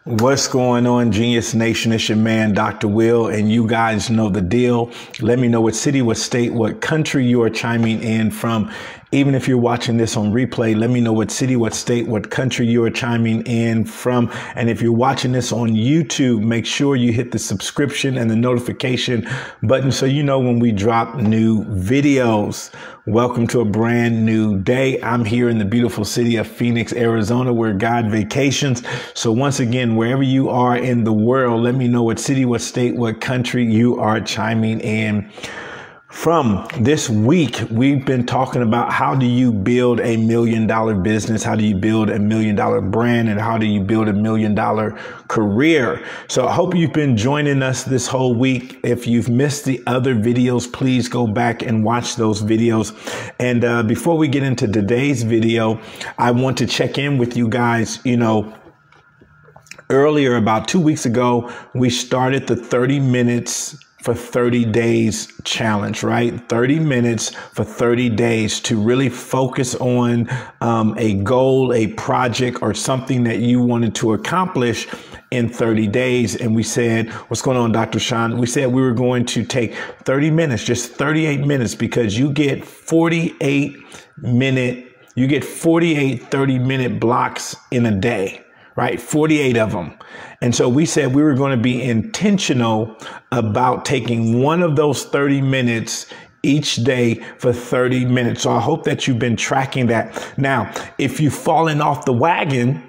What's going on, Genius Nation? It's your man, Dr. Will, and you guys know the deal. Let me know what city, what state, what country you are chiming in from. Even if you're watching this on replay, let me know what city, what state, what country you are chiming in from. And if you're watching this on YouTube, make sure you hit the subscription and the notification button so you know when we drop new videos. Welcome to a brand new day. I'm here in the beautiful city of Phoenix, Arizona, where God vacations. So once again, wherever you are in the world, let me know what city, what state, what country you are chiming in from. This week, we've been talking about how do you build $1 million business? How do you build $1 million brand? And how do you build $1 million career? So I hope you've been joining us this whole week. If you've missed the other videos, please go back and watch those videos. And before we get into today's video, I want to check in with you guys. Earlier, about 2 weeks ago, we started the 30 minutes for 30 days challenge, right? 30 minutes for 30 days to really focus on a goal, a project, or something that you wanted to accomplish in 30 days. And we said, what's going on, Dr. Sean? We said we were going to take 30 minutes, just 38 minutes, because you get 48 30-minute blocks in a day. Right? 48 of them. And so we said we were going to be intentional about taking one of those 30 minutes each day for 30 minutes. So I hope that you've been tracking that. Now, if you've fallen off the wagon,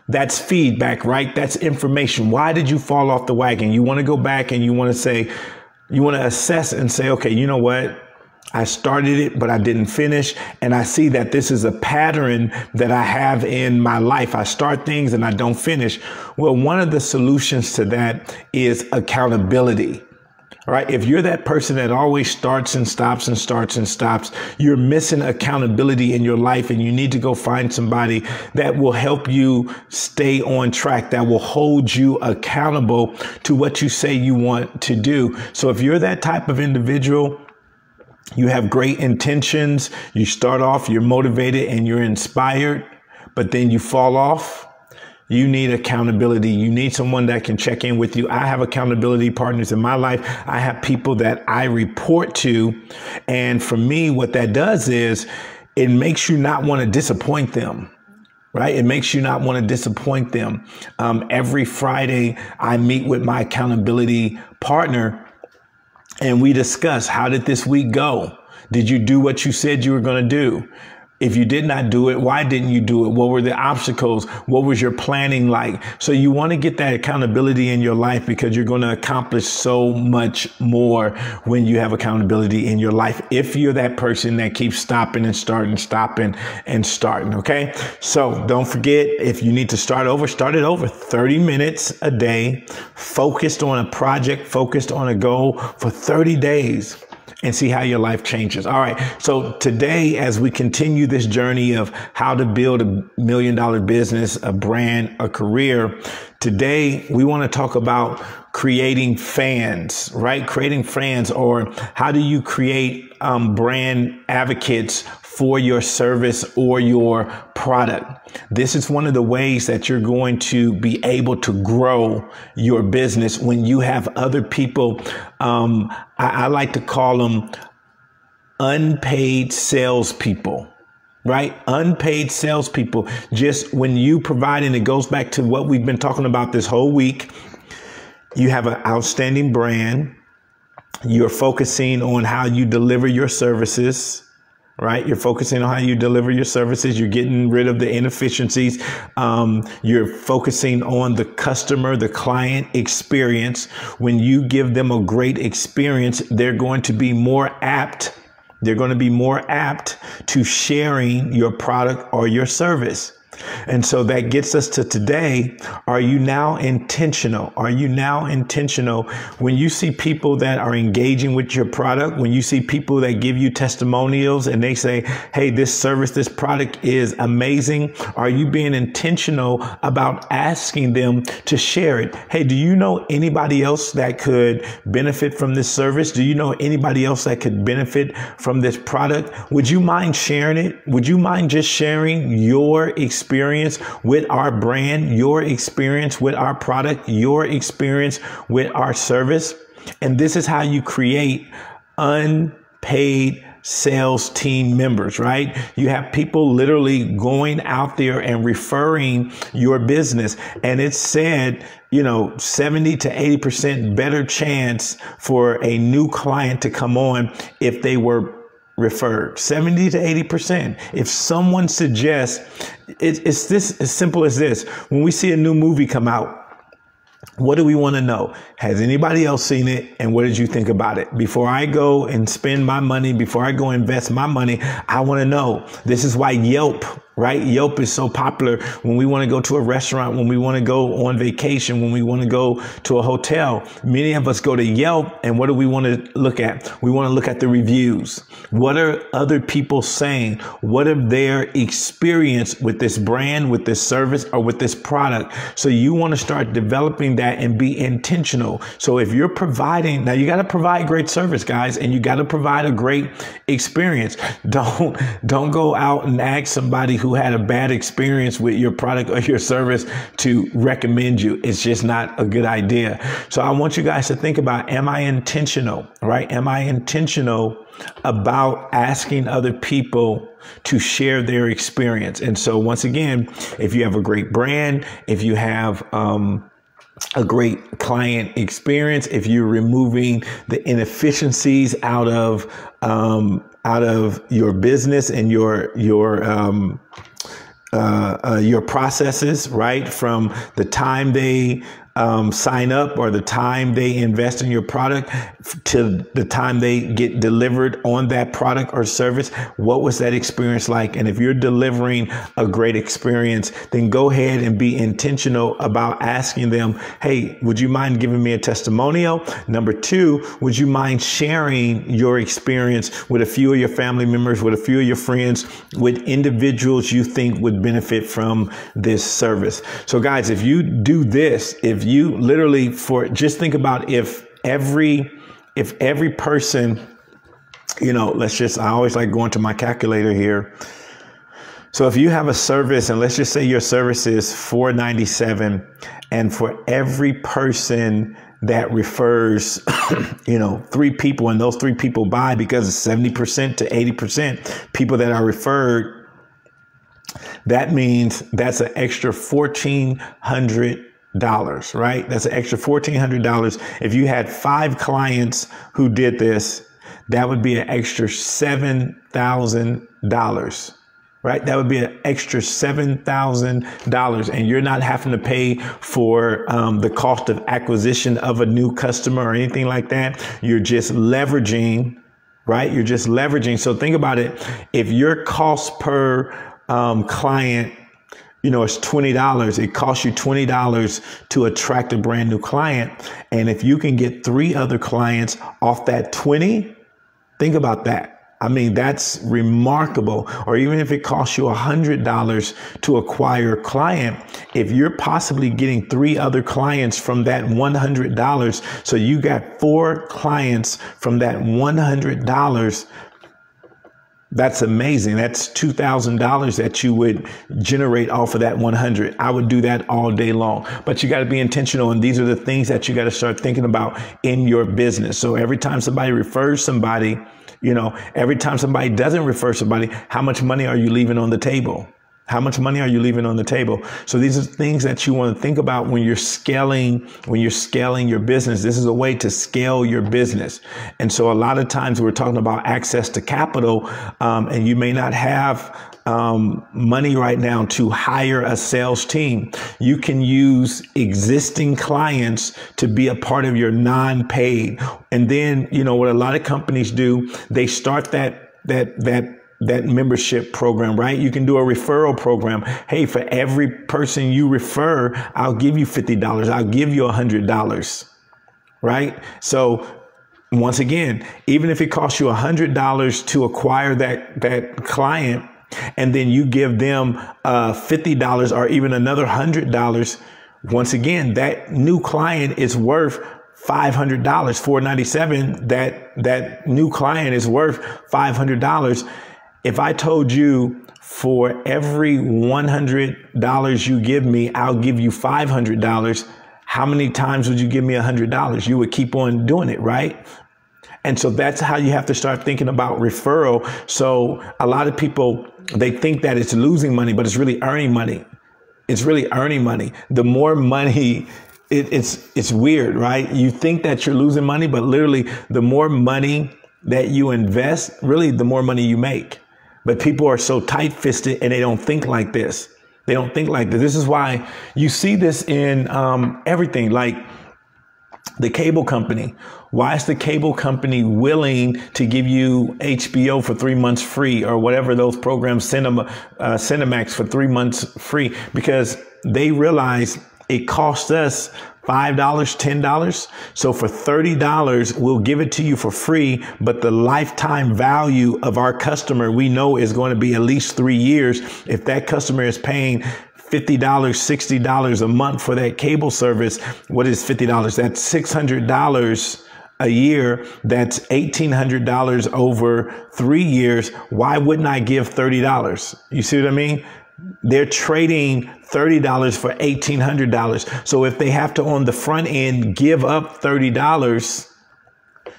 that's feedback, right? That's information. Why did you fall off the wagon? You want to go back and you want to assess and say, okay, you know what? I started it, but I didn't finish. And I see that this is a pattern that I have in my life. I start things and I don't finish. Well, one of the solutions to that is accountability. All right. If you're that person that always starts and stops and starts and stops, you're missing accountability in your life, and you need to go find somebody that will help you stay on track, that will hold you accountable to what you say you want to do. So if you're that type of individual, you have great intentions, you start off, you're motivated and you're inspired, but then you fall off. You need accountability. You need someone that can check in with you. I have accountability partners in my life. I have people that I report to. And for me, what that does is it makes you not want to disappoint them. Right? It makes you not want to disappoint them. Every Friday, I meet with my accountability partner, and we discuss, how did this week go? Did you do what you said you were going to do? If you did not do it, why didn't you do it? What were the obstacles? What was your planning like? So you want to get that accountability in your life, because you're going to accomplish so much more when you have accountability in your life. If you're that person that keeps stopping and starting, stopping and starting. Okay. So don't forget, if you need to start it over 30 minutes a day, focused on a project, focused on a goal for 30 days. And see how your life changes. All right. So today, as we continue this journey of how to build $1 million business, a brand, a career, today we want to talk about creating fans, right? Creating fans, or how do you create brand advocates for your service or your product? This is one of the ways that you're going to be able to grow your business when you have other people. I like to call them unpaid salespeople. Right? Unpaid salespeople. Just when you provide, and it goes back to what we've been talking about this whole week. You have an outstanding brand. You're focusing on how you deliver your services. Right? You're focusing on how you deliver your services. You're getting rid of the inefficiencies. You're focusing on the customer, the client experience. When you give them a great experience, they're going to be more apt. They're going to be more apt to sharing your product or your service. And so that gets us to today. Are you now intentional? Are you now intentional when you see people that are engaging with your product, when you see people that give you testimonials and they say, hey, this service, this product is amazing? Are you being intentional about asking them to share it? Hey, do you know anybody else that could benefit from this service? Do you know anybody else that could benefit from this product? Would you mind sharing it? Would you mind just sharing your experience experience with our brand, your experience with our product, your experience with our service. And this is how you create unpaid sales team members, right? You have people literally going out there and referring your business. And it's said, 70 to 80% better chance for a new client to come on if they were referred. 70 to 80%. If someone suggests, it's this as simple as this. When we see a new movie come out, what do we want to know? Has anybody else seen it? And what did you think about it? Before I go and spend my money, before I go invest my money, I want to know. This is why Yelp, right? Yelp is so popular when we want to go to a restaurant, when we want to go on vacation, when we want to go to a hotel. Many of us go to Yelp, and what do we want to look at? We want to look at the reviews. What are other people saying? What are their experience with this brand, with this service, or with this product? So you want to start developing that and be intentional. So if you're providing, now you got to provide great service, guys, and you got to provide a great experience. Don't go out and ask somebody who had a bad experience with your product or your service to recommend you. It's just not a good idea. So I want you guys to think about, am I intentional, right? Am I intentional about asking other people to share their experience? And so once again, if you have a great brand, if you have, a great client experience, if you're removing the inefficiencies out of your business and your processes, right? From the time they sign up or the time they invest in your product to the time they get delivered on that product or service, what was that experience like? And if you're delivering a great experience, then go ahead and be intentional about asking them, hey, would you mind giving me a testimonial? Number two, would you mind sharing your experience with a few of your family members, with a few of your friends, with individuals you think would benefit from this service? So guys, if you do this, if you literally just think about if every person, I always like going to my calculator here. So if you have a service, and let's just say your service is $497, and for every person that refers, 3 people, and those 3 people buy, because it's 70% to 80% people that are referred, that means that's an extra $1,400. Right? That's an extra $1,400. If you had 5 clients who did this, that would be an extra $7,000, right? That would be an extra $7,000. And you're not having to pay for the cost of acquisition of a new customer or anything like that. You're just leveraging, right? You're just leveraging. So think about it. If your cost per client, it's $20. It costs you $20 to attract a brand new client. And if you can get 3 other clients off that 20, think about that. I mean, that's remarkable. Or even if it costs you $100 to acquire a client, if you're possibly getting 3 other clients from that $100, so you got 4 clients from that $100, that's amazing. That's $2,000 that you would generate off of that 100. I would do that all day long, but you got to be intentional. And these are the things that you got to start thinking about in your business. So every time somebody refers somebody, every time somebody doesn't refer somebody, how much money are you leaving on the table? How much money are you leaving on the table? So these are things that you want to think about when you're scaling your business. This is a way to scale your business. And so a lot of times we're talking about access to capital, and you may not have money right now to hire a sales team. You can use existing clients to be a part of your non-paid. And then, what a lot of companies do, they start that membership program, right? You can do a referral program. Hey, for every person you refer, I'll give you $50. I'll give you $100, right? So once again, even if it costs you $100 to acquire that client, and then you give them $50 or even another $100, once again, that new client is worth $500, $497. That new client is worth $500. If I told you for every $100 you give me, I'll give you $500. How many times would you give me $100? You would keep on doing it, right? And so that's how you have to start thinking about referral. So a lot of people, they think that it's losing money, but it's really earning money. It's really earning money. The more money, it's weird, right? You think that you're losing money, but literally the more money that you invest, really the more money you make. But people are so tight-fisted and they don't think like this. They don't think like this. This is why you see this in everything, like the cable company. Why is the cable company willing to give you HBO for 3 months free, or whatever those programs, Cinemax for 3 months free? Because they realize it costs us $5, $10. So for $30, we'll give it to you for free. But the lifetime value of our customer, we know, is going to be at least 3 years. If that customer is paying $50, $60 a month for that cable service, what is $50? That's $600 a year. That's $1,800 over 3 years. Why wouldn't I give $30? You see what I mean? They're trading $30 for $1,800. So if they have to, on the front end, give up $30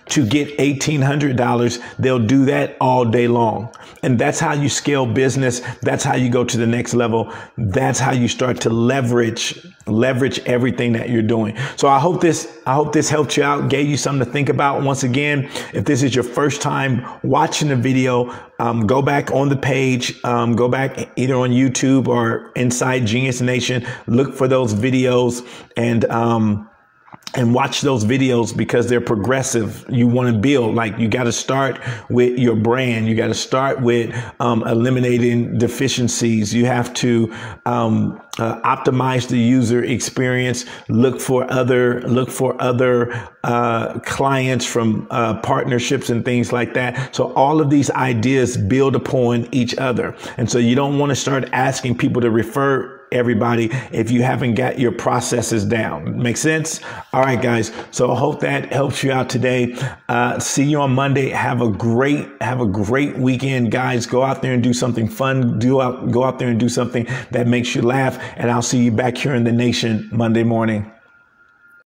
to get $1,800, they'll do that all day long. And that's how you scale business. That's how you go to the next level. That's how you start to leverage everything that you're doing. So I hope this helped you out, gave you something to think about. Once again, if this is your first time watching the video, go back on the page, go back either on YouTube or inside Genius Nation, look for those videos and watch those videos, because they're progressive. You want to build, like, you got to start with your brand. You got to start with eliminating deficiencies. You have to optimize the user experience. Look for other clients from partnerships and things like that. So all of these ideas build upon each other. And so you don't want to start asking people to refer everybody if you haven't got your processes down. Make sense? All right, guys. So I hope that helps you out today. See you on Monday. Have a great weekend, guys. Go out there and do something fun. Go out there and do something that makes you laugh. And I'll see you back here in the nation Monday morning.